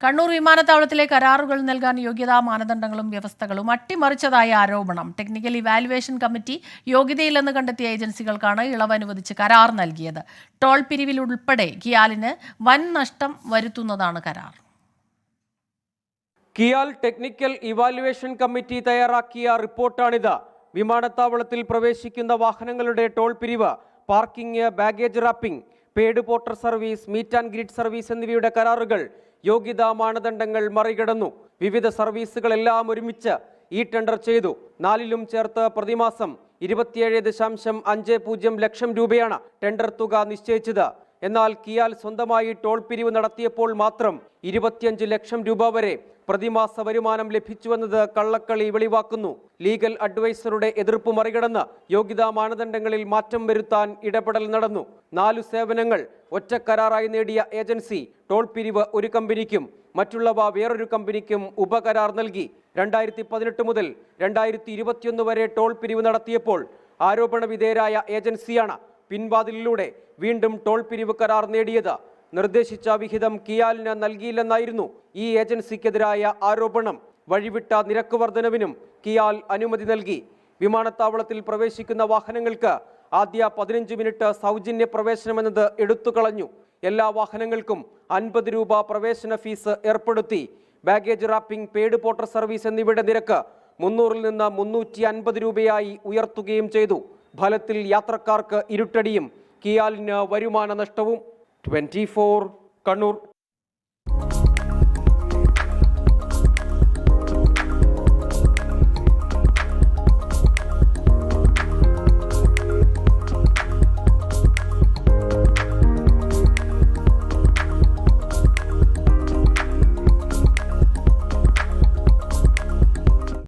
കണ്ണൂർ വിമാനത്താവളത്തിലെ കരാറുകൾ നൽകാൻ യോഗ്യതാ മാനദണ്ഡങ്ങളും വ്യവസ്ഥകളും അട്ടിമറിച്ചതായ ആരോപണം. ടെക്നിക്കൽ ഇവാലുവേഷൻ കമ്മിറ്റി യോഗ്യതയില്ലെന്ന് കണ്ടെത്തിയ ഏജൻസികൾക്കാണ് ഇളവ് അനുവദിച്ച് കരാർ നൽകിയത്. ടോൾ പിരിവിൽ ഉൾപ്പെടെ കിയാലിന് വൻ നഷ്ടം വരുത്തുന്നതാണ് കരാർ. കിയാൽ ടെക്നിക്കൽ ഇവാലുവേഷൻ കമ്മിറ്റി തയ്യാറാക്കിയ റിപ്പോർട്ടാണിത്. വിമാനത്താവളത്തിൽ പ്രവേശിക്കുന്ന വാഹനങ്ങളുടെ ടോൾ പിരിവ്, parking, baggage wrapping, paid porter service, meet and greet service എന്നിവയുടെ കരാറുകൾ യോഗ്യതാ മാനദണ്ഡങ്ങൾ മറികടന്നു. വിവിധ സർവീസുകളെല്ലാം ഒരുമിച്ച് ഈ ടെൻഡർ ചെയ്തു. 4ലും ചേർത്ത് പ്രതിമാസം 27.50 ലക്ഷം രൂപയാണ് ടെൻഡർ തുക നിശ്ചയിച്ചത്. എന്നാൽ കിയാൽ സ്വന്തമായി ടോൾ പിരിവ് നടത്തിയപ്പോൾ മാത്രം 25 ലക്ഷം രൂപ വരെ പ്രതിമാസ വരുമാനം ലഭിച്ചുവെന്നത് കള്ളക്കളി വെളിവാക്കുന്നു. ലീഗൽ അഡ്വൈസറുടെ എതിർപ്പ് മറികടന്ന് യോഗ്യതാ മാനദണ്ഡങ്ങളിൽ മാറ്റം വരുത്താൻ ഇടപെടൽ നടന്നു. 4 സേവനങ്ങൾ ഒറ്റ കരാറായി നേടിയ ഏജൻസി ടോൾ പിരിവ് ഒരു കമ്പനിക്കും മറ്റുള്ളവ വേറൊരു കമ്പനിക്കും ഉപകരാർ നൽകി. 2018 മുതൽ 2021 വരെ ടോൾ പിരിവ് നടത്തിയപ്പോൾ ആരോപണ വിധേയരായ ഏജൻസിയാണ് പിൻവാതിലിലൂടെ വീണ്ടും ടോൾ പിരിവ് കരാർ നേടിയത്. നിർദ്ദേശിച്ച വിഹിതം കിയാലിന് നൽകിയില്ലെന്നായിരുന്നു ഈ ഏജൻസിക്കെതിരായ ആരോപണം. വഴിവിട്ട നിരക്ക് വർധനവിനും കിയാൽ അനുമതി നൽകി. വിമാനത്താവളത്തിൽ പ്രവേശിക്കുന്ന വാഹനങ്ങൾക്ക് ആദ്യ 15 മിനിറ്റ് സൗജന്യ പ്രവേശനമെന്നത് എടുത്തുകളഞ്ഞു. എല്ലാ വാഹനങ്ങൾക്കും 50 രൂപ പ്രവേശന ഫീസ് ഏർപ്പെടുത്തി. Baggage wrapping, paid porter service എന്നിവയുടെ നിരക്ക് 300-ൽ നിന്ന് 350 രൂപയായി ഉയർത്തുകയും ചെയ്തു. ഫലത്തിൽ യാത്രക്കാർക്ക് ഇരുട്ടടിയും കിയാലിന് വരുമാന നഷ്ടവും. 24 കണ്ണൂർ.